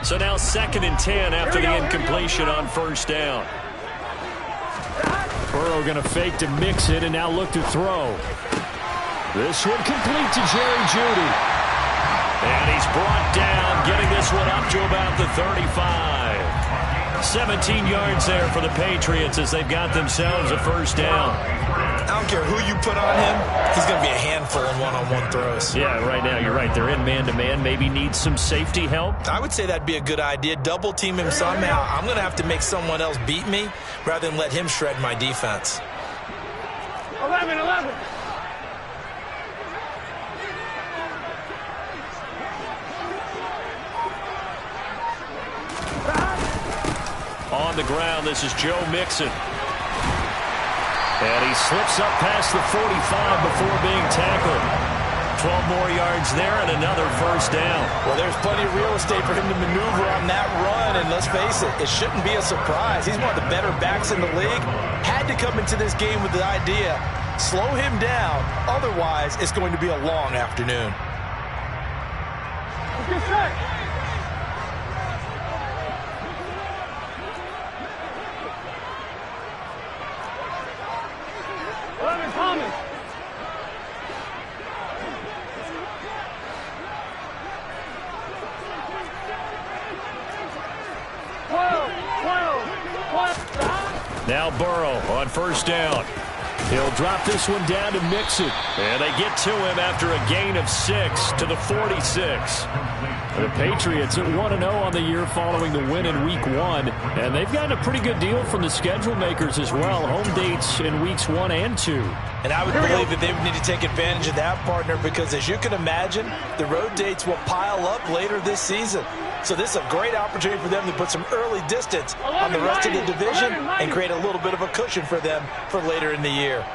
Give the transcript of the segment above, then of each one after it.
So now 2nd and 10 after the incompletion on first down. Burrow going to fake to mix it and now look to throw. This one complete to Jerry Jeudy. And he's brought down, getting this one up to about the 35. 17 yards there for the Patriots as they've got themselves a first down. I don't care who you put on him, he's going to be a handful in one-on-one throws. Yeah, right now, you're right. They're in man-to-man. Maybe needs some safety help. I would say that'd be a good idea. Double team him somehow. I'm going to have to make someone else beat me rather than let him shred my defense. 11. On the ground, this is Joe Mixon. And he slips up past the 45 before being tackled. 12 more yards there and another first down. Well, there's plenty of real estate for him to maneuver on that run. And let's face it, it shouldn't be a surprise. He's one of the better backs in the league. Had to come into this game with the idea, slow him down. Otherwise, it's going to be a long afternoon. Good check. Thomas. Now Burrow on first down. He'll drop this one down to Mixon. And they get to him after a gain of 6 to the 46. The Patriots at 1-0 on the year following the win in Week 1. And they've gotten a pretty good deal from the schedule makers as well. Home dates in Weeks 1 and 2. And I would believe that they would need to take advantage of that, partner, because as you can imagine, the road dates will pile up later this season. So this is a great opportunity for them to put some early distance on the rest of the division and create a little bit of a cushion for them for later in the year.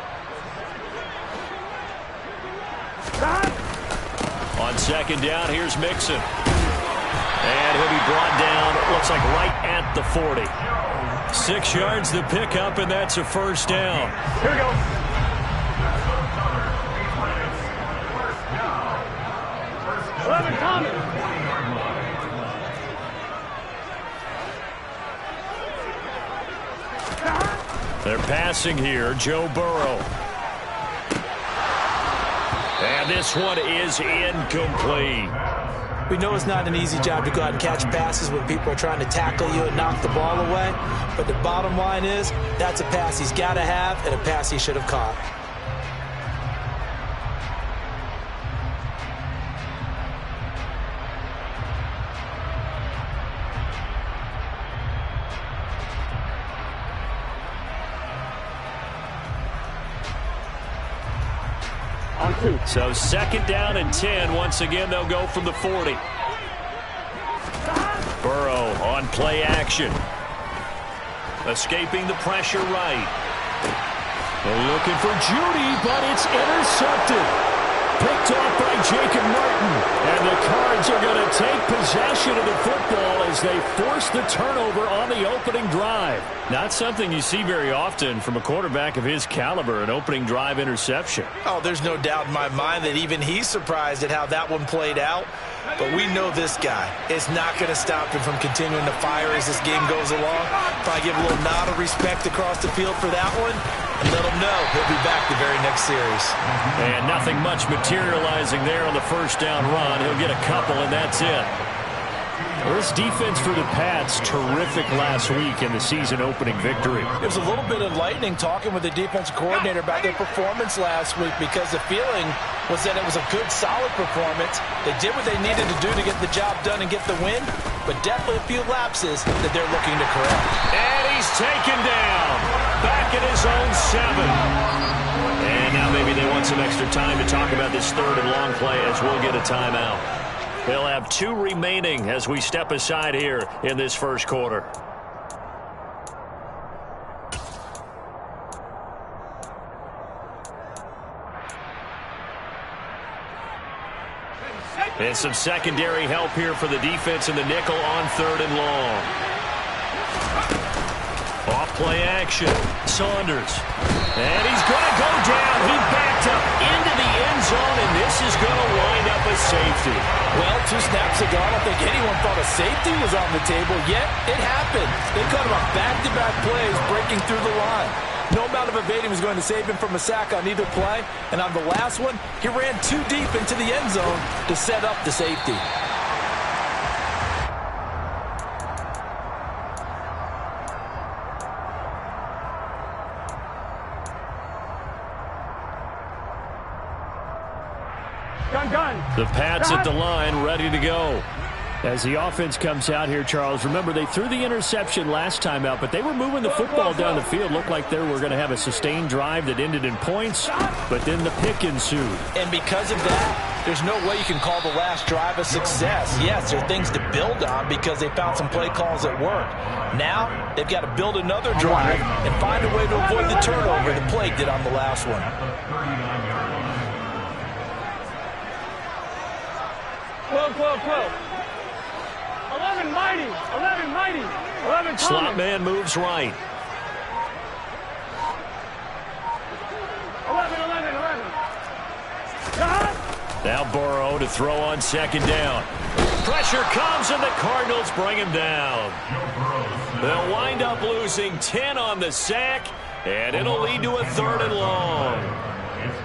On second down, here's Mixon. And he'll be brought down, looks like right at the 40. 6 yards to pick up, and that's a first down. Here we go. Thomas. They're passing here, Joe Burrow. And this one is incomplete. We know it's not an easy job to go out and catch passes when people are trying to tackle you and knock the ball away. But the bottom line is, that's a pass he's got to have and a pass he should have caught. So second down and 10. Once again, they'll go from the 40. Burrow on play action. Escaping the pressure right. Looking for Jeudy, but it's intercepted. Picked off by Jacob Martin. And the Cards are going to take possession of the football as they force the turnover on the opening drive. Not something you see very often from a quarterback of his caliber, an opening drive interception. Oh, there's no doubt in my mind that even he's surprised at how that one played out. But we know this guy is not going to stop him from continuing to fire as this game goes along. Probably give a little nod of respect across the field for that one and let him know he'll be back the very next series. And nothing much materializing there on the first down run. He'll get a couple, and that's it. Well, this defense for the Pats, terrific last week in the season-opening victory. It was a little bit enlightening talking with the defensive coordinator about their performance last week because the feeling was that it was a good, solid performance. They did what they needed to do to get the job done and get the win, but definitely a few lapses that they're looking to correct. And he's taken down, back at his own 7. And now maybe they want some extra time to talk about this third and long play as we'll get a timeout. They'll have 2 remaining as we step aside here in this first quarter. And some secondary help here for the defense in the nickel on third and long. Off play action. Saunders. And he's going to go down. He backed up into the end end zone, and this is going to wind up a safety. Well, 2 snaps ago, I don't think anyone thought a safety was on the table, yet it happened. They caught him on back-to-back plays breaking through the line. No amount of evading was going to save him from a sack on either play, and on the last one, he ran too deep into the end zone to set up the safety. The Pats at the line, ready to go. As the offense comes out here, Charles, remember they threw the interception last time out, but they were moving the football down the field. Looked like they were going to have a sustained drive that ended in points, but then the pick ensued. And because of that, there's no way you can call the last drive a success. Yes, there are things to build on because they found some play calls that work. Now, they've got to build another drive and find a way to avoid the turnover the play did on the last one. Quill. 11 mighty. 11 Slot man moves right. 11. Now Burrow to throw on second down. Pressure comes, and the Cardinals bring him down. They'll wind up losing 10 on the sack, and it'll lead to a 3rd and long.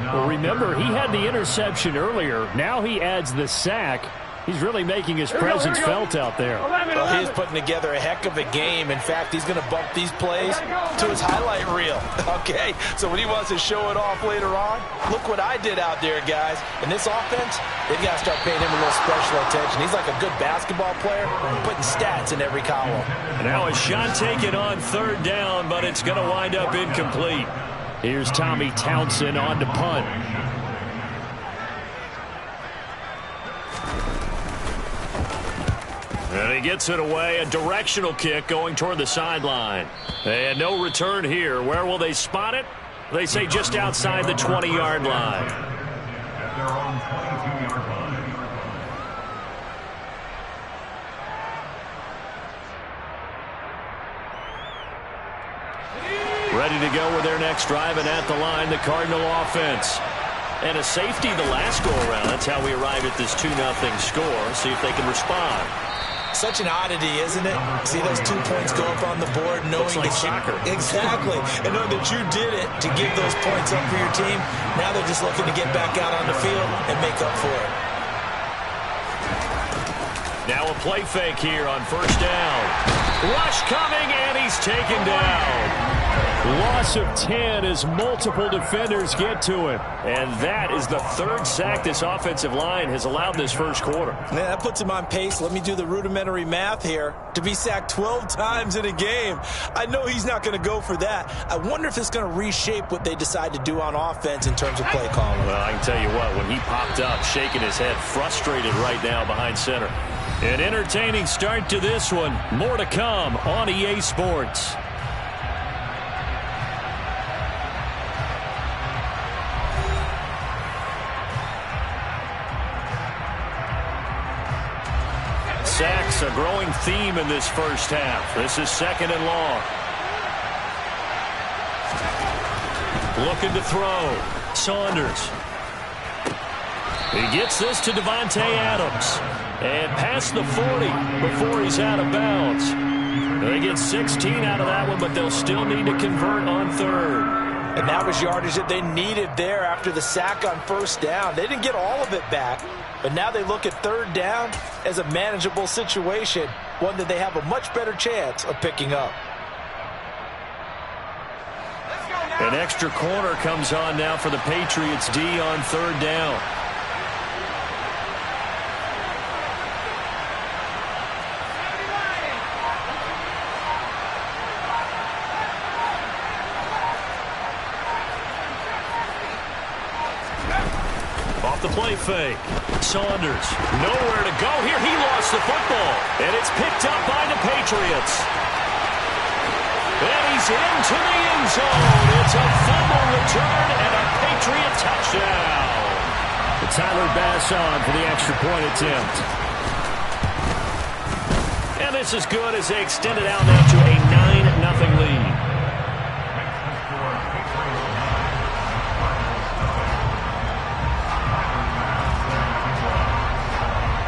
Well, remember, he had the interception earlier. Now he adds the sack. He's really making his presence felt out there. Well, he's putting together a heck of a game. In fact, he's going to bump these plays to his highlight reel. Okay, so when he wants to show it off later on, look what I did out there, guys. In this offense, they've got to start paying him a little special attention. He's like a good basketball player, putting stats in every column. Now a shot taken on 3rd down, but it's going to wind up incomplete. Here's Tommy Townsend on to punt. And he gets it away, a directional kick going toward the sideline. And no return here. Where will they spot it? They say just outside the 20-yard line. Ready to go with their next drive, and at the line, the Cardinal offense. And a safety the last go-around. That's how we arrive at this 2-0 score. See if they can respond. Such an oddity, isn't it? See those 2 points go up on the board, knowing Looks like that soccer. Exactly. And knowing that you did it to give those points up for your team. Now they're just looking to get back out on the field and make up for it. Now a play fake here on 1st down. Rush coming, and he's taken down. Loss of 10 as multiple defenders get to him. And that is the 3rd sack this offensive line has allowed this first quarter. Man, that puts him on pace. Let me do the rudimentary math here. To be sacked 12 times in a game, I know he's not going to go for that. I wonder if it's going to reshape what they decide to do on offense in terms of play calling. Well, I can tell you what, when he popped up, shaking his head, frustrated right now behind center. An entertaining start to this one. More to come on EA Sports. Sacks, a growing theme in this first half. This is 2nd and long. Looking to throw. Saunders. He gets this to Devontae Adams. And past the 40 before he's out of bounds. They get 16 out of that one, but they'll still need to convert on 3rd. And that was yardage that they needed there after the sack on 1st down. They didn't get all of it back, but now they look at 3rd down as a manageable situation, one that they have a much better chance of picking up. An extra corner comes on now for the Patriots D on 3rd down. Off the play fake. Saunders, nowhere to go here. He lost the football, and it's picked up by the Patriots. And he's into the end zone. It's a fumble return and a Patriot touchdown. Tyler Bass on for the extra point attempt. And this is good as they extend it out now to a 9-0 lead.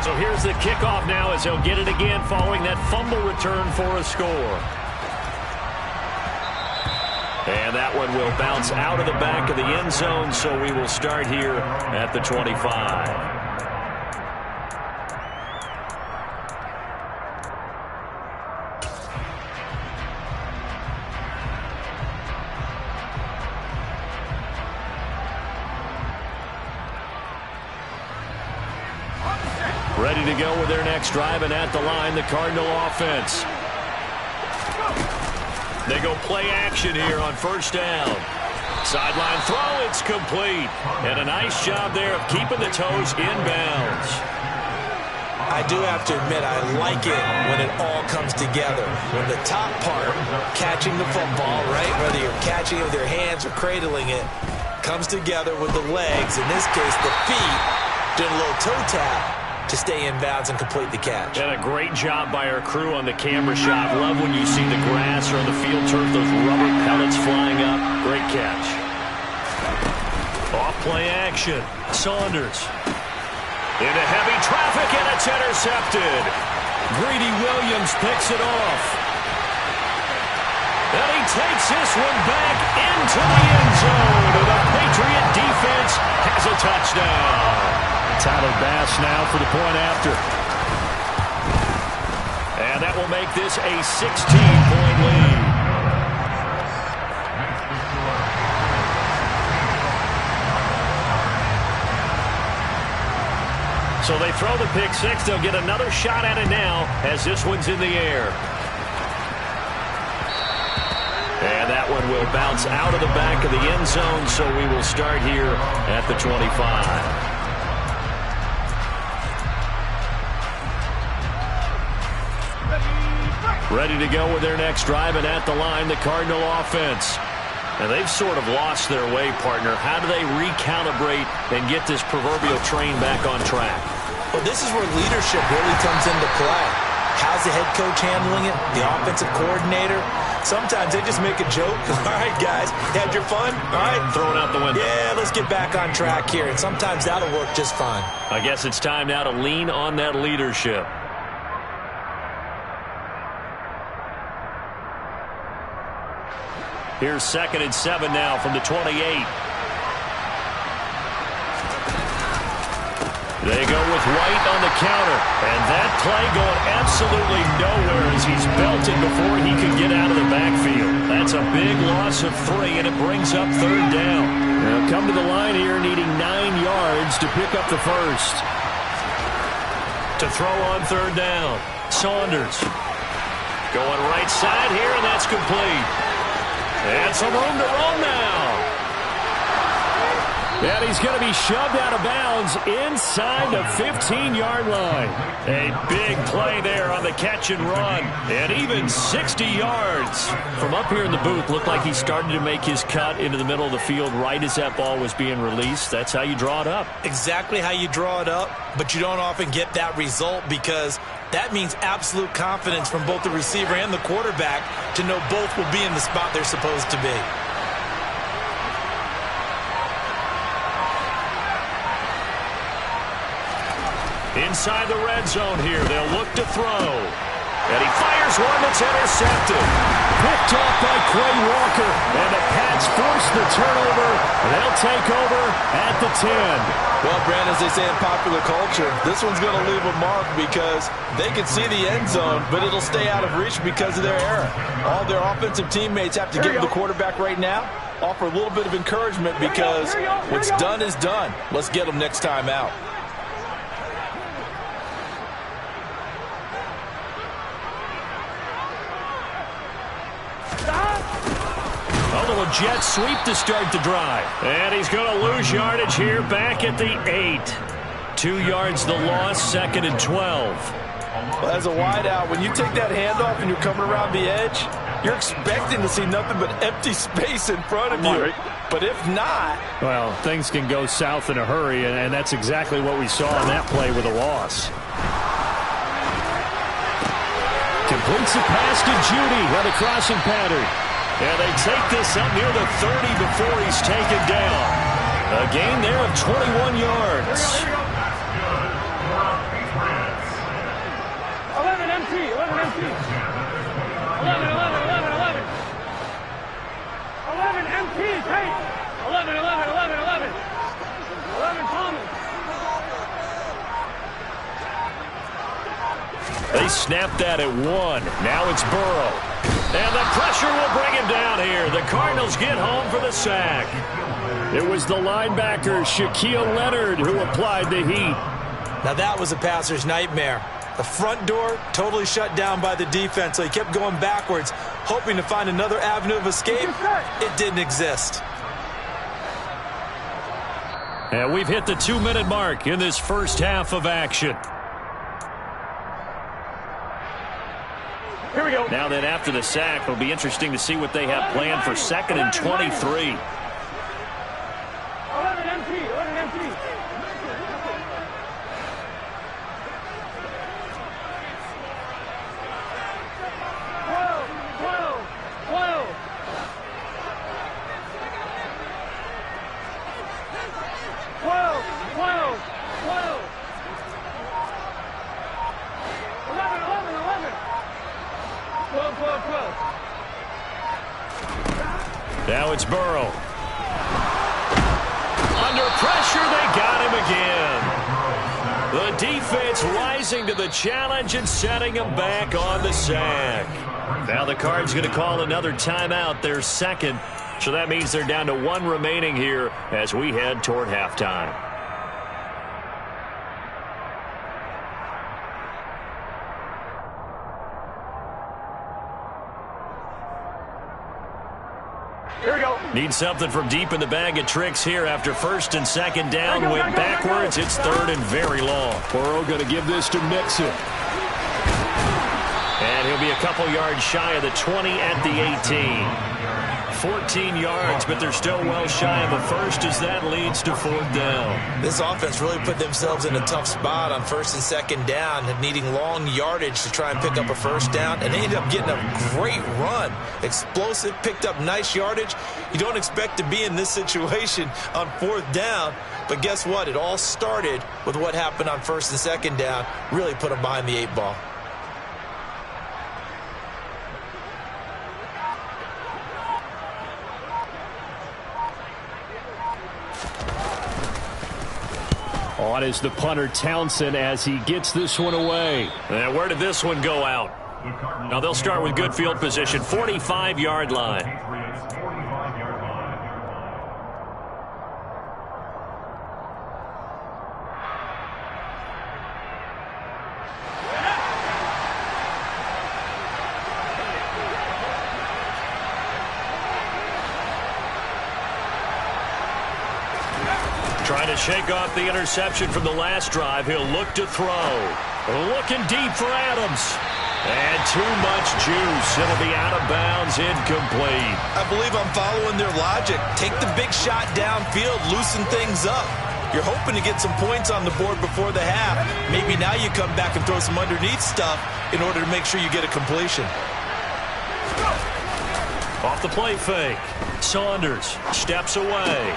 So here's the kickoff now as he'll get it again following that fumble return for a score. And that one will bounce out of the back of the end zone, so we will start here at the 25. Ready to go with their next drive, and at the line, the Cardinal offense. They go play action here on first down. Sideline throw, it's complete. And a nice job there of keeping the toes inbounds. I do have to admit, I like it when it all comes together. When the top part, catching the football, right, whether you're catching it with your hands or cradling it, comes together with the legs, in this case the feet, doing a little toe tap to stay in bounds and complete the catch. And a great job by our crew on the camera shot. Love when you see the grass or on the field turf, those rubber pellets flying up. Great catch. Off play action. Saunders. Into heavy traffic, and it's intercepted. Greedy Williams picks it off. And he takes this one back into the end zone. And the Patriot defense has a touchdown. Tyler Bass now for the point after. And that will make this a 16-point lead. So they throw the pick six. They'll get another shot at it now as this one's in the air. And that one will bounce out of the back of the end zone, so we will start here at the 25. Ready to go with their next drive, and at the line, the Cardinal offense. And they've sort of lost their way, partner. How do they recalibrate and get this proverbial train back on track? Well, this is where leadership really comes into play. How's the head coach handling it? The offensive coordinator? Sometimes they just make a joke. All right, guys, had your fun? All right. Throw it out the window. Yeah, let's get back on track here. And sometimes that'll work just fine. I guess it's time now to lean on that leadership. Here's 2nd and 7 now from the 28. They go with White on the counter. And that play going absolutely nowhere as he's belted before he could get out of the backfield. That's a big loss of 3, and it brings up 3rd down. Now come to the line here needing 9 yards to pick up the first. To throw on 3rd down. Saunders going right side here, and that's complete. And some room to run now. And he's going to be shoved out of bounds inside the 15-yard line. A big play there on the catch and run. And even 60 yards. From up here in the booth, looked like he started to make his cut into the middle of the field right as that ball was being released. That's how you draw it up. Exactly how you draw it up, but you don't often get that result because that means absolute confidence from both the receiver and the quarterback to know both will be in the spot they're supposed to be. Inside the red zone here, they'll look to throw. And he fires one that's intercepted. Picked off by Quay Walker. And the Pats force the turnover. They'll take over at the 10. Well, Brandon, as they say in popular culture, this one's going to leave a mark because they can see the end zone, but it'll stay out of reach because of their error. All their offensive teammates have to give the quarterback right now, offer a little bit of encouragement because what's done is done. Let's get them next time out. A little jet sweep to start the drive. And he's going to lose yardage here back at the 8. 2 yards the loss, 2nd and 12. Well, as a wideout, when you take that handoff and you're coming around the edge, you're expecting to see nothing but empty space in front of you. But if not... Well, things can go south in a hurry, and that's exactly what we saw on that play with a loss. Completes the pass to Judy on the crossing pattern. And they take this up near the 30 before he's taken down. A gain there of 21 yards. They snapped that at 1. Now it's Burrow. And the pressure will bring him down here. The Cardinals get home for the sack. It was the linebacker, Shaquille Leonard, who applied the heat. Now that was a passer's nightmare. The front door totally shut down by the defense, so he kept going backwards, hoping to find another avenue of escape. It didn't exist. And we've hit the 2-minute mark in this first half of action. Here we go. Now then, after the sack, it'll be interesting to see what they have planned for 2nd and 23. 11 empty. 11 empty. 12. Now it's Burrow. Under pressure, they got him again. The defense rising to the challenge and setting him back on the sack. Now the Cards going to call another timeout, their second. So that means they're down to 1 remaining here as we head toward halftime. Here we go. Need something from deep in the bag of tricks here after 1st and 2nd down. Went backwards. It's 3rd and very long. Burrow going to give this to Mixon. And he'll be a couple yards shy of the 20 at the 18. 14 yards, but they're still well shy of a first as that leads to 4th down. This offense really put themselves in a tough spot on 1st and 2nd down, needing long yardage to try and pick up a 1st down, and they ended up getting a great run. Explosive, picked up nice yardage. You don't expect to be in this situation on 4th down, but guess what? It all started with what happened on 1st and 2nd down. Really put them behind the 8 ball. On is the punter, Townsend, as he gets this one away. And where did this one go out? Now they'll start with good field position, 45-yard line. Trying to shake off the interception from the last drive. He'll look to throw. Looking deep for Adams. And too much juice. It'll be out of bounds, incomplete. I believe I'm following their logic. Take the big shot downfield, loosen things up. You're hoping to get some points on the board before the half. Maybe now you come back and throw some underneath stuff in order to make sure you get a completion. Off the play fake. Saunders steps away.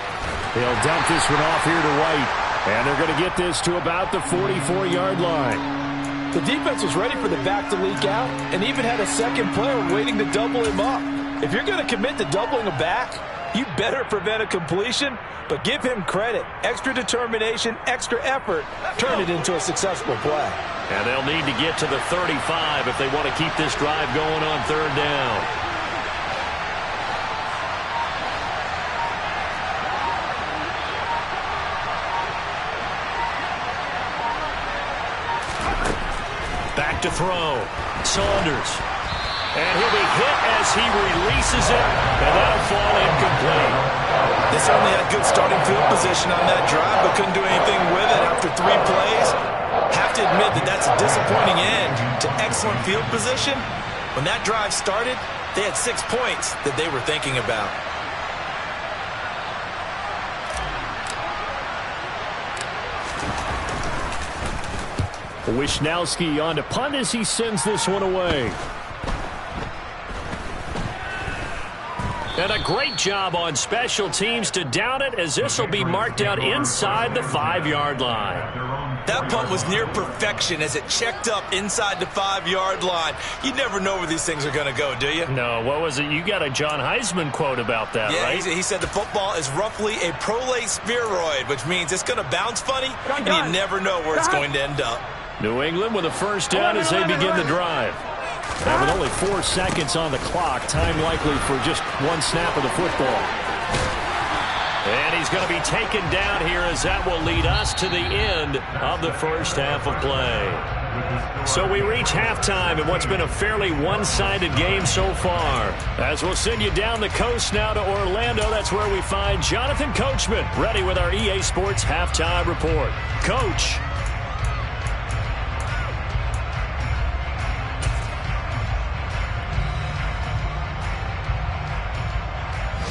They'll dump this one off here to White. And they're going to get this to about the 44-yard line. The defense was ready for the back to leak out and even had a second player waiting to double him up. If you're going to commit to doubling a back, you better prevent a completion, but give him credit. Extra determination, extra effort, turn it into a successful play. And they'll need to get to the 35 if they want to keep this drive going on 3rd down. Back to throw. Saunders. And he'll be hit as he releases it, and that'll fall incomplete. They certainly had good starting field position on that drive, but couldn't do anything with it after 3 plays. Have to admit that that's a disappointing end to excellent field position. When that drive started, they had 6 points that they were thinking about. Wishnowski on to punt as he sends this one away. And a great job on special teams to down it, as this will be marked out inside the 5-yard line. That punt was near perfection as it checked up inside the 5-yard line. You never know where these things are going to go, do you? No, what was it? You got a John Heisman quote about that, yeah, right? He said the football is roughly a prolate spheroid, which means it's going to bounce funny, and you never know where it's going to end up. New England with a first down as they begin the drive. And with only 4 seconds on the clock, time likely for just one snap of the football. And he's going to be taken down here as that will lead us to the end of the first half of play. So we reach halftime in what's been a fairly one-sided game so far. As we'll send you down the coast now to Orlando, that's where we find Jonathan Coachman ready with our EA Sports Halftime Report. Coach.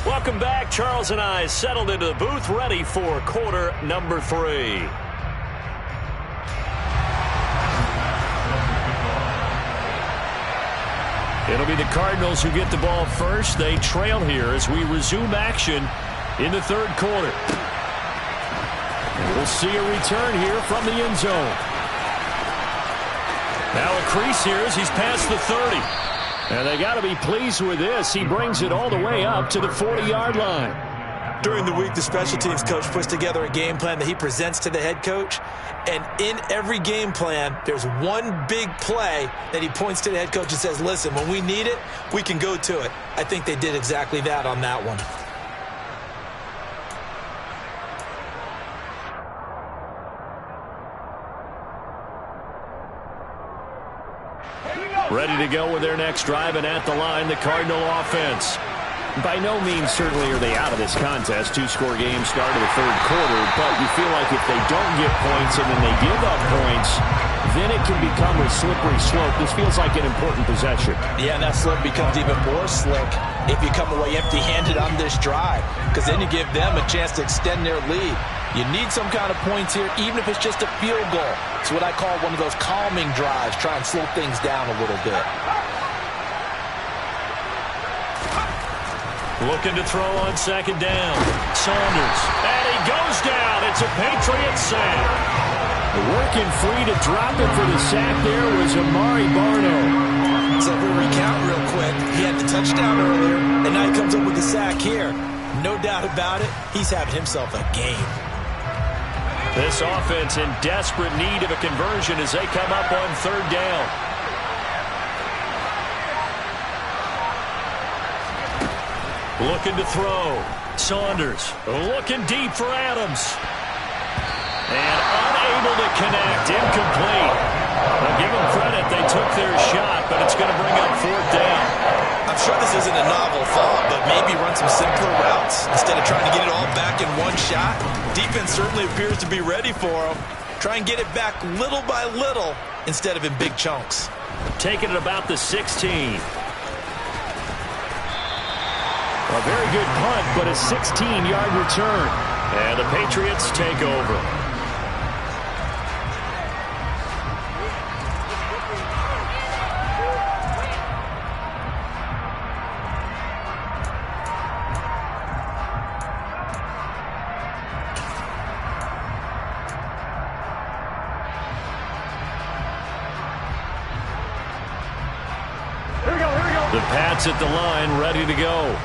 Welcome back. Charles and I settled into the booth, ready for quarter number 3. It'll be the Cardinals who get the ball first. They trail here as we resume action in the third quarter. And we'll see a return here from the end zone. Now a crease here as he's past the 30. And they got to be pleased with this. He brings it all the way up to the 40-yard line. During the week, the special teams coach puts together a game plan that he presents to the head coach. And in every game plan, there's one big play that he points to the head coach and says, listen, when we need it, we can go to it. I think they did exactly that on that one. Ready to go with their next drive, and at the line, the Cardinal offense. By no means certainly are they out of this contest. 2-score game start of the third quarter, but you feel like if they don't get points and then they give up points, then it can become a slippery slope. This feels like an important possession. Yeah, and that slope becomes even more slick if you come away empty-handed on this drive, because then you give them a chance to extend their lead. You need some kind of points here, even if it's just a field goal. It's what I call one of those calming drives. Try and slow things down a little bit. Looking to throw on second down. Saunders. And he goes down. It's a Patriot sack. Working free to drop it for the sack there was Amari Barno. So if we recount real quick, he had the touchdown earlier, and now he comes up with the sack here. No doubt about it, he's having himself a game. This offense in desperate need of a conversion as they come up on third down. Looking to throw. Saunders looking deep for Adams. And unable to connect. Incomplete. I'll give them credit. They took their shot, but it's going to bring up fourth down. I'm sure this isn't a novel thought, but maybe run some simpler routes instead of trying to get it all back in one shot. Defense certainly appears to be ready for them. Try and get it back little by little instead of in big chunks. Taking it about the 16. A very good punt, but a 16-yard return. And the Patriots take over. The Pats at the line, ready to go.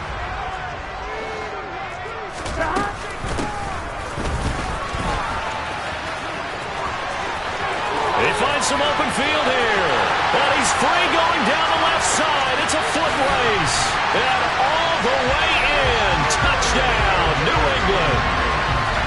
They find some open field here. And he's free going down the left side. It's a foot race. And all the way in. Touchdown, New England.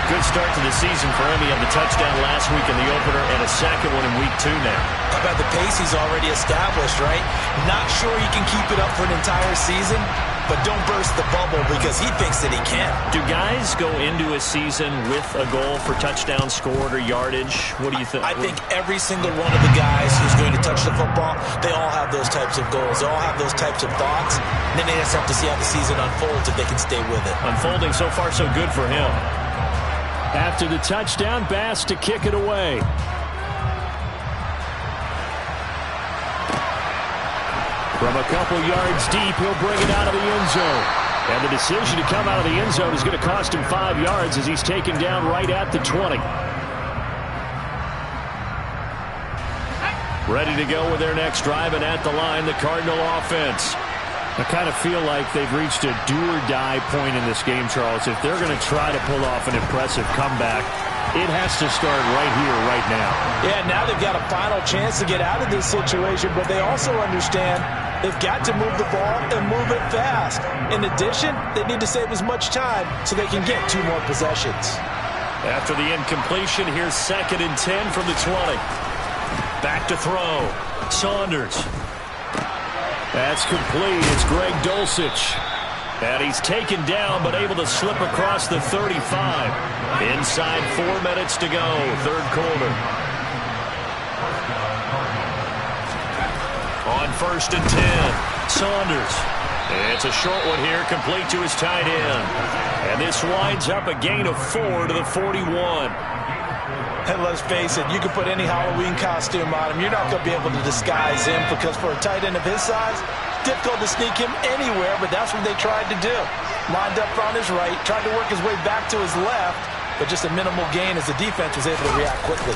Good start to the season for him. He had the touchdown last week in the opener and a second one in week 2 now. How about the pace he's already established, right? Not sure he can keep it up for an entire season, but don't burst the bubble because he thinks that he can. Do guys go into a season with a goal for touchdown scored or yardage? What do you think? I think every single one of the guys who's going to touch the football, they all have those types of goals. They all have those types of thoughts. And then they just have to see how the season unfolds if they can stay with it. Unfolding so far so good for him. After the touchdown, Bass to kick it away. From a couple yards deep, he'll bring it out of the end zone. And the decision to come out of the end zone is going to cost him 5 yards as he's taken down right at the 20. Ready to go with their next drive, and at the line, the Cardinal offense. I kind of feel like they've reached a do-or-die point in this game, Charles. If they're going to try to pull off an impressive comeback, It has to start right here, right now. Yeah, now they've got a final chance to get out of this situation, but they also understand they've got to move the ball and move it fast. In addition, they need to save as much time so they can get 2 more possessions. After the incompletion, here's 2nd and 10 from the 20. Back to throw. Saunders. That's complete. It's Greg Dulcich. And he's taken down, but able to slip across the 35. Inside 4 minutes to go, 3rd quarter. On 1st and 10, Saunders. It's a short one here, complete to his tight end. And this winds up a gain of 4 to the 41. And let's face it, you can put any Halloween costume on him. You're not going to be able to disguise him because for a tight end of his size, difficult to sneak him anywhere, but that's what they tried to do. Lined up on his right, tried to work his way back to his left, but just a minimal gain as the defense was able to react quickly.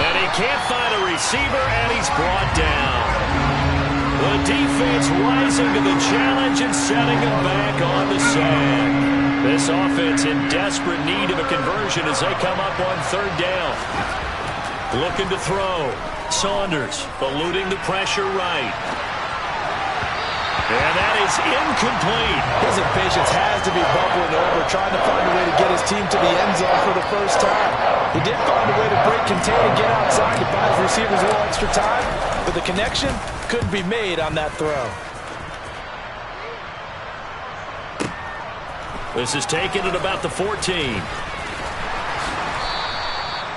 And he can't find a receiver, and he's brought down. The defense rising to the challenge and setting him back on the sack. This offense in desperate need of a conversion as they come up on 3rd down. Looking to throw. Saunders eluding the pressure right. And that is incomplete. His impatience has to be bubbling over, trying to find a way to get his team to the end zone for the first time. He did find a way to break, contain, and get outside to buy his receivers a little extra time, but the connection couldn't be made on that throw. This is taken at about the 14.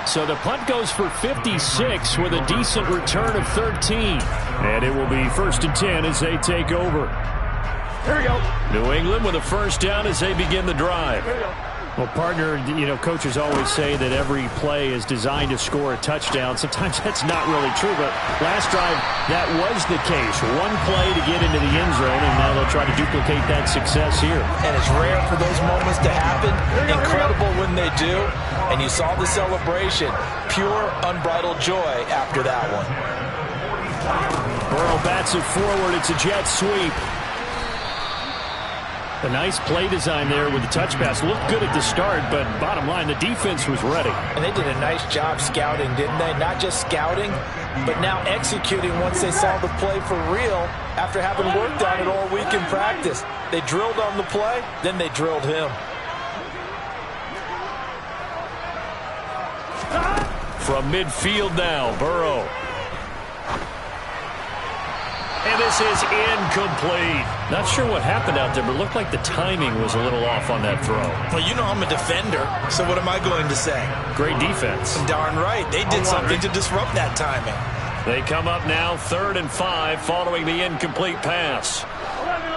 So the punt goes for 56 with a decent return of 13. And it will be 1st and 10 as they take over. Here we go. New England with a 1st down as they begin the drive. Here we go. Well, partner, coaches always say that every play is designed to score a touchdown. Sometimes that's not really true, but last drive, that was the case. One play to get into the end zone, and now they'll try to duplicate that success here. And it's rare for those moments to happen. Incredible when they do. And you saw the celebration. Pure, unbridled joy after that one. Burrow bats it forward. It's a jet sweep. A nice play design there with the touch pass. Looked good at the start, but bottom line, the defense was ready. And they did a nice job scouting, didn't they? Not just scouting, but now executing once they saw the play for real after having worked on it all week in practice. They drilled on the play, then they drilled him. From midfield now, Burrow. And this is incomplete. Not sure what happened out there, but it looked like the timing was a little off on that throw. Well, you know I'm a defender, so what am I going to say? Great defense. Darn right. They did something to disrupt that timing. They come up now 3rd and 5 following the incomplete pass. 11.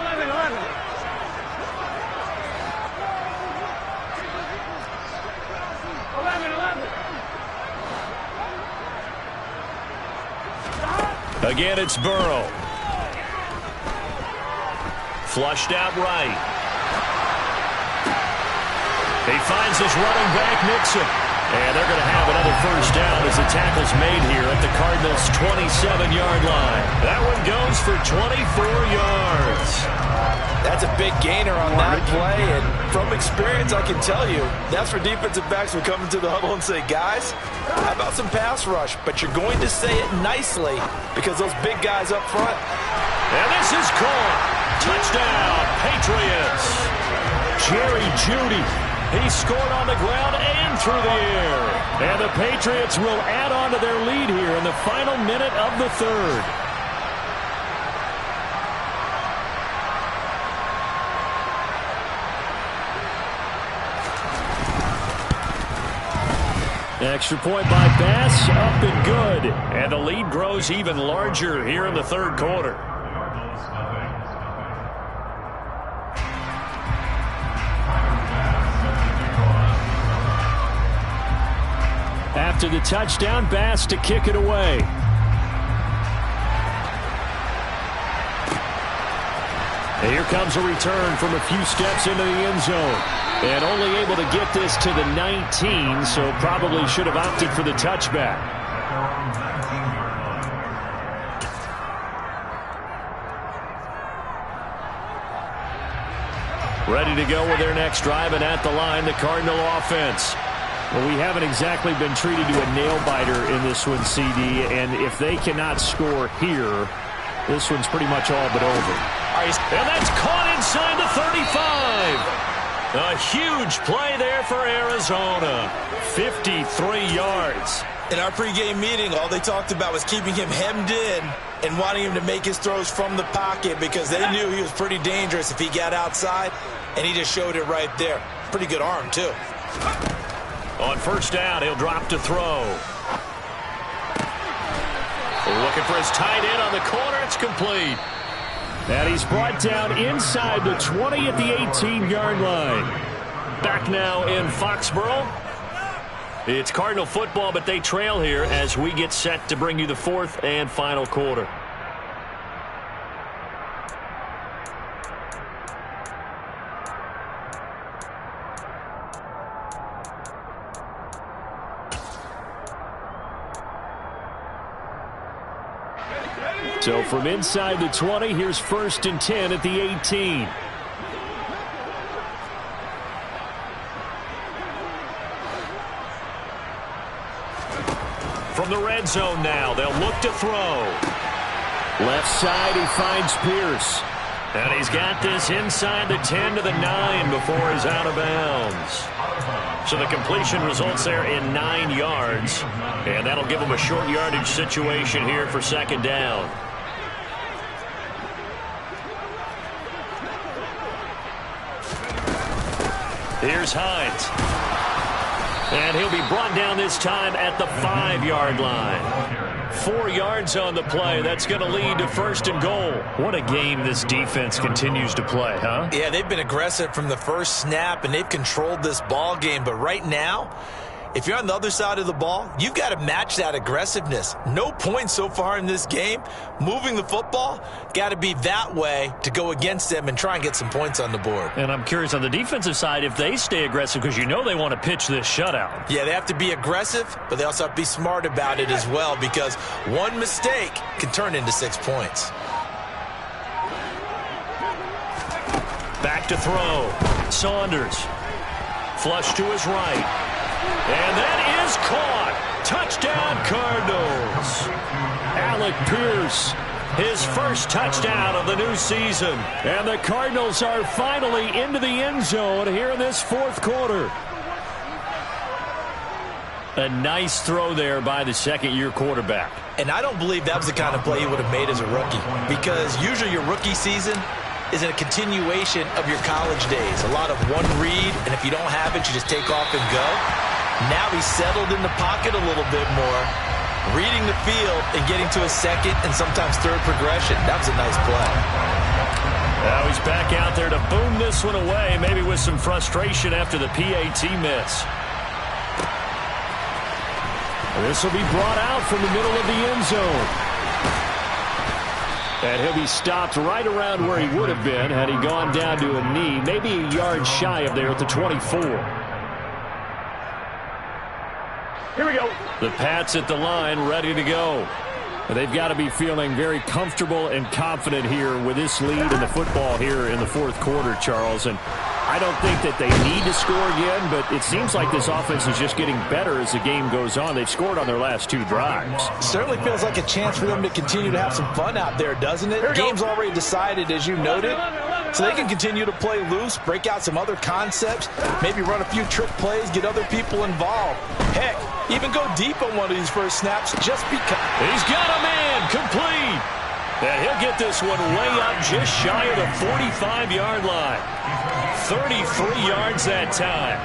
Again, it's Burrow. Flushed out right. He finds his running back, Mixon. And they're going to have another 1st down as the tackle's made here at the Cardinals' 27-yard line. That one goes for 24 yards. That's a big gainer on that play, and from experience, I can tell you, that's where defensive backs will come into the huddle and say, guys, how about some pass rush? But you're going to say it nicely because those big guys up front. And this is caught. Touchdown, Patriots. Jerry Jeudy. He scored on the ground and through the air. And the Patriots will add on to their lead here in the final minute of the 3rd. Extra point by Bass, up and good. And the lead grows even larger here in the 3rd quarter. After the touchdown, Bass to kick it away. And here comes a return from a few steps into the end zone. And only able to get this to the 19, so probably should have opted for the touchback. Ready to go with their next drive, and at the line, the Cardinal offense. Well, we haven't exactly been treated to a nail-biter in this one, CD, and if they cannot score here, this one's pretty much all but over. And that's caught inside the 35. A huge play there for Arizona. 53 yards. In our pregame meeting, all they talked about was keeping him hemmed in and wanting him to make his throws from the pocket because they knew he was pretty dangerous if he got outside, and he just showed it right there. Pretty good arm, too. On first down, he'll drop to throw. Looking for his tight end on the corner. It's complete. And he's brought down inside the 20 at the 18-yard line. Back now in Foxborough. It's Cardinal football, but they trail here as we get set to bring you the fourth and final quarter. So from inside the 20, here's 1st and 10 at the 18. From the red zone now, they'll look to throw. Left side, he finds Pierce. And he's got this inside the 10 to the 9 before he's out of bounds. So the completion results there in 9 yards. And that'll give him a short yardage situation here for 2nd down. Here's Hines. And he'll be brought down this time at the 5-yard line. 4 yards on the play. That's going to lead to 1st and goal. What a game this defense continues to play, huh? Yeah, they've been aggressive from the first snap, and they've controlled this ball game. But right now, if you're on the other side of the ball, you've got to match that aggressiveness. No points so far in this game. Moving the football, got to be that way to go against them and try and get some points on the board. And I'm curious on the defensive side if they stay aggressive, because you know they want to pitch this shutout. Yeah, they have to be aggressive, but they also have to be smart about it as well, because one mistake can turn into 6 points. Back to throw. Saunders. Flush to his right. And that is caught. Touchdown, Cardinals. Alec Pierce, his first touchdown of the new season. And the Cardinals are finally into the end zone here in this 4th quarter. A nice throw there by the 2nd-year quarterback. And I don't believe that was the kind of play he would have made as a rookie, because usually your rookie season is a continuation of your college days. A lot of one read, and if you don't have it, you just take off and go. Now he's settled in the pocket a little bit more, reading the field and getting to a 2nd and sometimes 3rd progression. That was a nice play. Now he's back out there to boom this one away, maybe with some frustration after the PAT miss. This will be brought out from the middle of the end zone. And he'll be stopped right around where he would have been had he gone down to a knee, maybe a yard shy of there at the 24. Here we go. The Pats at the line, ready to go. They've got to be feeling very comfortable and confident here with this lead in the football here in the 4th quarter, Charles. And I don't think that they need to score again, but it seems like this offense is just getting better as the game goes on. They've scored on their last 2 drives. Certainly feels like a chance for them to continue to have some fun out there, doesn't it? The game's already decided, as you noted, so they can continue to play loose, break out some other concepts, maybe run a few trick plays, get other people involved. Heck, even go deep on one of these first snaps just because. He's got a man complete. And he'll get this one way up just shy of the 45-yard line. 33 yards that time.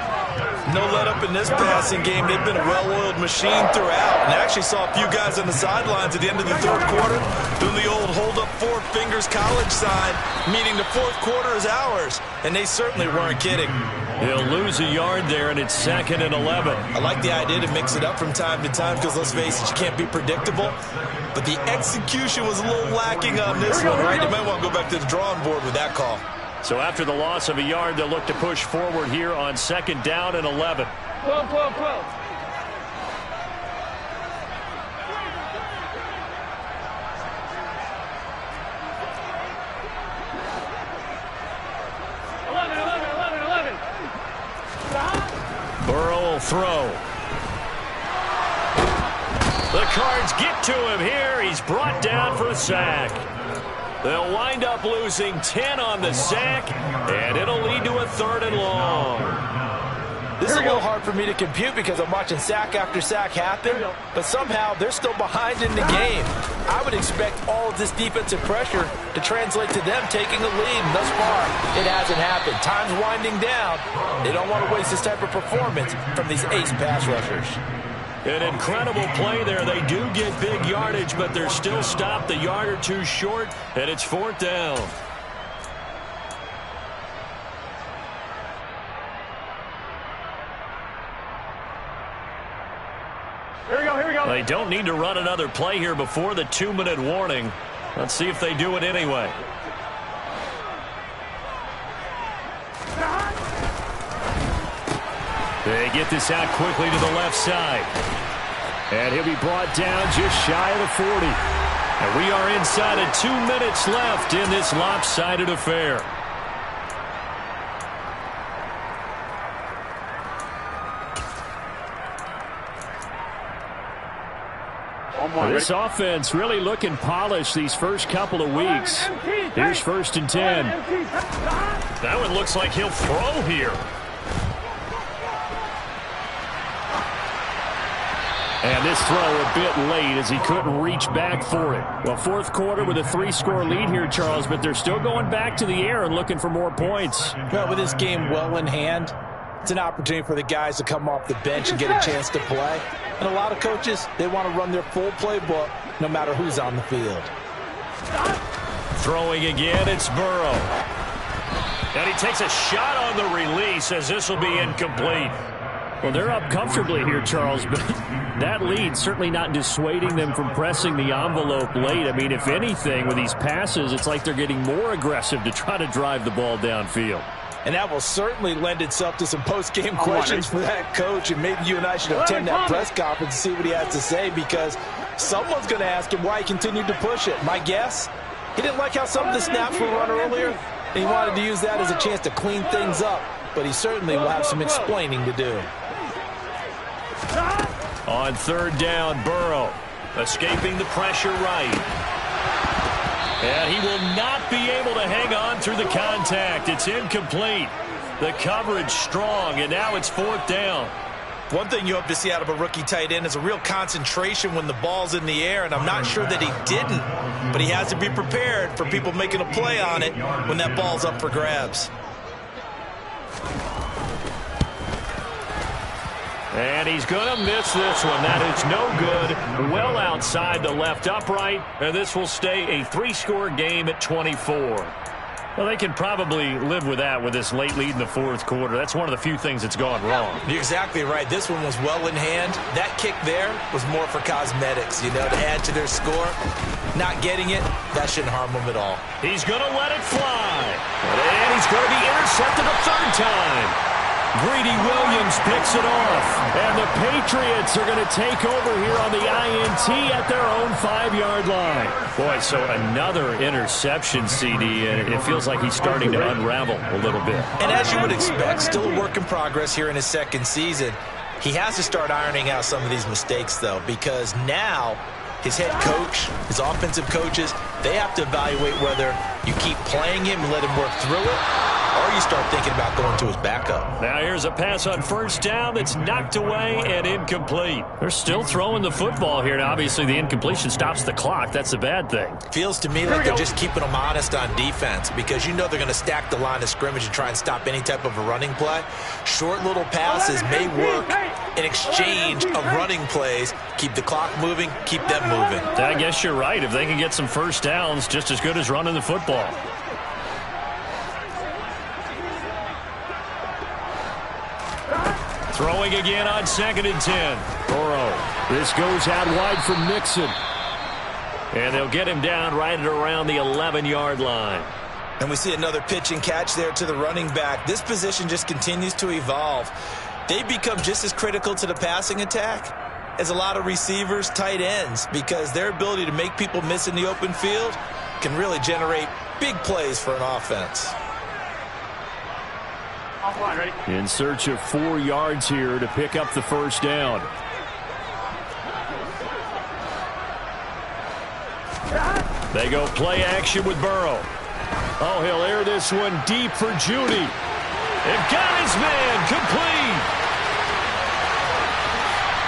No let-up in this passing game. They've been a well-oiled machine throughout. And I actually saw a few guys on the sidelines at the end of the 3rd quarter doing the old hold-up 4 fingers college sign, meaning the 4th quarter is ours. And they certainly weren't kidding. He'll lose a yard there, and it's 2nd and 11. I like the idea to mix it up from time to time because, let's face it, you can't be predictable. But the execution was a little lacking on this one, right? You might want to go back to the drawing board with that call. So after the loss of a yard, they'll look to push forward here on 2nd down and 11. 12, 12, 12. throw. The Cards get to him here. He's brought down for a sack. They'll wind up losing 10 on the sack, and it'll lead to a 3rd and long. This is a little hard for me to compute because I'm watching sack after sack happen, but somehow they're still behind in the game. I would expect all of this defensive pressure to translate to them taking a lead. And thus far, it hasn't happened. Time's winding down. They don't want to waste this type of performance from these ace pass rushers. An incredible play there. They do get big yardage, but they're still stopped a yard or two short, and it's 4th down. Here we go. They don't need to run another play here before the 2-minute warning. Let's see if they do it anyway. They get this out quickly to the left side. And he'll be brought down just shy of the 40. And we are inside of 2 minutes left in this lopsided affair. This offense really looking polished these first couple of weeks. Here's 1st and 10. That one looks like he'll throw here. And this throw a bit late as he couldn't reach back for it. Well, 4th quarter with a 3-score lead here, Charles, but they're still going back to the air and looking for more points. Well, with this game well in hand, it's an opportunity for the guys to come off the bench and get a chance to play. And a lot of coaches, they want to run their full playbook no matter who's on the field. Throwing again, it's Burrow. And he takes a shot on the release as this will be incomplete. Well, they're up comfortably here, Charles, but that lead certainly not dissuading them from pressing the envelope late. I mean, if anything, with these passes, it's like they're getting more aggressive to try to drive the ball downfield. And that will certainly lend itself to some post-game questions for that coach. And maybe you and I should attend that press conference and see what he has to say, because someone's going to ask him why he continued to push it. My guess, he didn't like how some of the snaps were run earlier, and he wanted to use that as a chance to clean things up. But he certainly will have some explaining to do. On 3rd down, Burrow escaping the pressure right. And he will not be able to hang on through the contact. It's incomplete. The coverage strong, and now it's 4th down. One thing you hope to see out of a rookie tight end is a real concentration when the ball's in the air, and I'm not sure that he didn't, but he has to be prepared for people making a play on it when that ball's up for grabs. And he's going to miss this one. That is no good. Well outside the left upright. And this will stay a 3-score game at 24. Well, they can probably live with that with this late lead in the 4th quarter. That's one of the few things that's gone wrong. You're exactly right. This one was well in hand. That kick there was more for cosmetics, you know, to add to their score. Not getting it, that shouldn't harm them at all. He's going to let it fly. And he's going to be intercepted a 3rd time. Greedy Williams picks it off. And the Patriots are going to take over here on the INT at their own 5-yard line. Boy, so another interception, CD, and it feels like he's starting to unravel a little bit. And as you would expect, still a work in progress here in his 2nd season. He has to start ironing out some of these mistakes, though, because now his head coach, his offensive coaches, they have to evaluate whether you keep playing him and let him work through it, or you start thinking about going to his backup. Now here's a pass on 1st down that's knocked away and incomplete. They're still throwing the football here. Now, obviously, the incompletion stops the clock. That's the bad thing. Feels to me like they're just keeping them honest on defense, because you know they're going to stack the line of scrimmage and try and stop any type of a running play. Short little passes may work in exchange of running plays. Keep the clock moving, keep them moving. I guess you're right. If they can get some 1st downs, just as good as running the football. Throwing again on 2nd and 10. Burrow. This goes out wide from Mixon. And they'll get him down right at around the 11-yard line. And we see another pitch and catch there to the running back. This position just continues to evolve. They become just as critical to the passing attack as a lot of receivers, tight ends, because their ability to make people miss in the open field can really generate big plays for an offense. Offline, ready? In search of 4 yards here to pick up the first down. They go play action with Burrow. Oh, he'll air this one deep for Judy. They've got his man complete.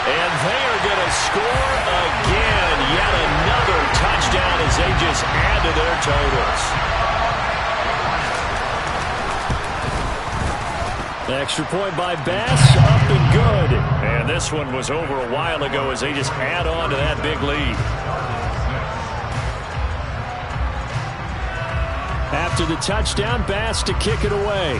And they are going to score again. Yet another touchdown as they just add to their totals. Extra point by Bass, up and good. And this one was over a while ago as they just add on to that big lead. After the touchdown, Bass to kick it away.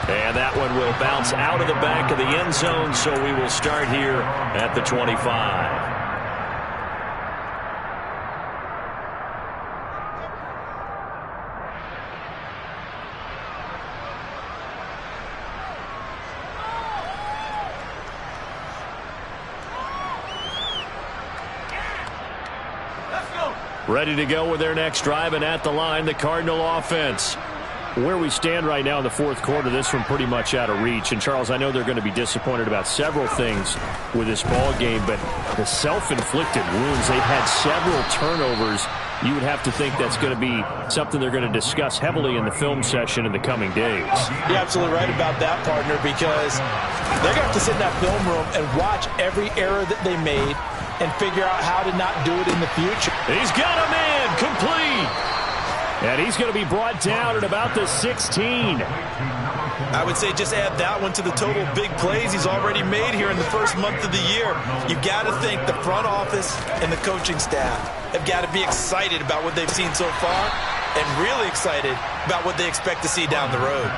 And that one will bounce out of the back of the end zone, so we will start here at the 25. Ready to go with their next drive, and at the line, the Cardinal offense. Where we stand right now in the fourth quarter, this one pretty much out of reach. And, Charles, I know they're going to be disappointed about several things with this ball game, but the self-inflicted wounds, they've had several turnovers. You would have to think that's going to be something they're going to discuss heavily in the film session in the coming days. You're absolutely right about that, partner, because they're going to have to sit in that film room and watch every error that they made and figure out how to not do it in the future. He's got a man complete. And he's going to be brought down at about the 16. I would say just add that one to the total big plays he's already made here in the first month of the year. You've got to think the front office and the coaching staff have got to be excited about what they've seen so far and really excited about what they expect to see down the road.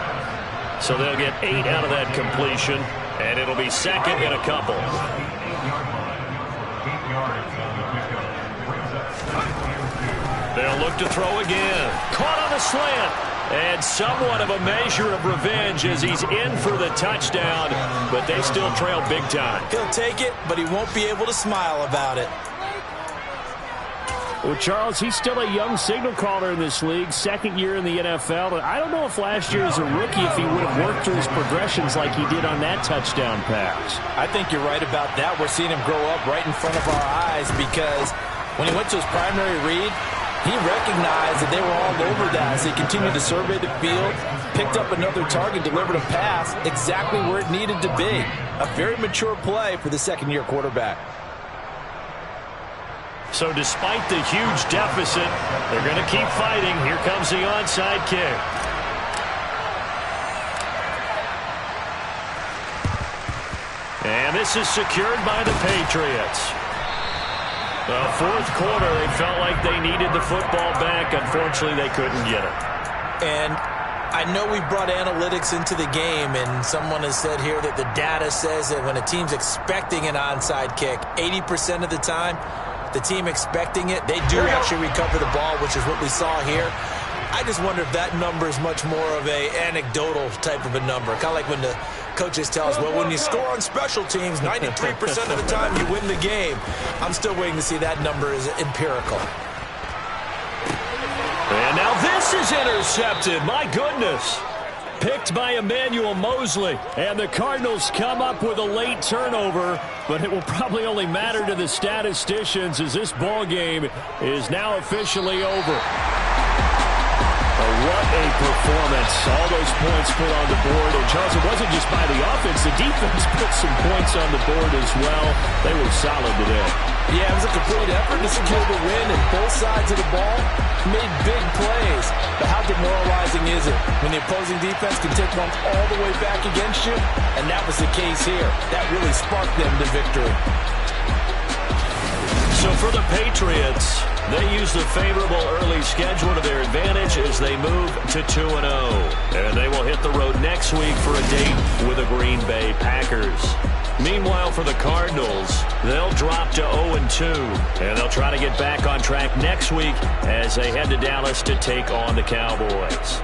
So they'll get 8 out of that completion, and it'll be second and a couple. They'll look to throw again. Caught on the slant. And somewhat of a measure of revenge as he's in for the touchdown, but they still trail big time. He'll take it, but he won't be able to smile about it. Well, Charles, he's still a young signal caller in this league, second year in the NFL. But I don't know if last year as a rookie if he would have worked through his progressions like he did on that touchdown pass. I think you're right about that. We're seeing him grow up right in front of our eyes because when he went to his primary read, he recognized that they were all over that as he continued to survey the field, picked up another target, delivered a pass exactly where it needed to be. A very mature play for the second-year quarterback. So despite the huge deficit, they're going to keep fighting. Here comes the onside kick. And this is secured by the Patriots. The fourth quarter, they felt like they needed the football back. Unfortunately, they couldn't get it. And I know we brought analytics into the game, and someone has said here that the data says that when a team's expecting an onside kick, 80% of the time, the team expecting it, they do actually recover the ball, which is what we saw here. I just wonder if that number is much more of a anecdotal type of a number. Kind of like when the coaches tell us, well, when you score on special teams, 93% of the time you win the game. I'm still waiting to see that number is empirical. And now this is intercepted. My goodness. Picked by Emmanuel Mosley. And the Cardinals come up with a late turnover, but it will probably only matter to the statisticians as this ball game is now officially over. What a performance. All those points put on the board. And, Charles, it wasn't just by the offense. The defense put some points on the board as well. They were solid today. Yeah, it was a complete effort to secure the win, and both sides of the ball made big plays. But how demoralizing is it when the opposing defense can take one all the way back against you? And that was the case here. That really sparked them to victory. So for the Patriots, they use the favorable early schedule to their advantage as they move to 2-0. And they will hit the road next week for a date with the Green Bay Packers. Meanwhile, for the Cardinals, they'll drop to 0-2. And they'll try to get back on track next week as they head to Dallas to take on the Cowboys.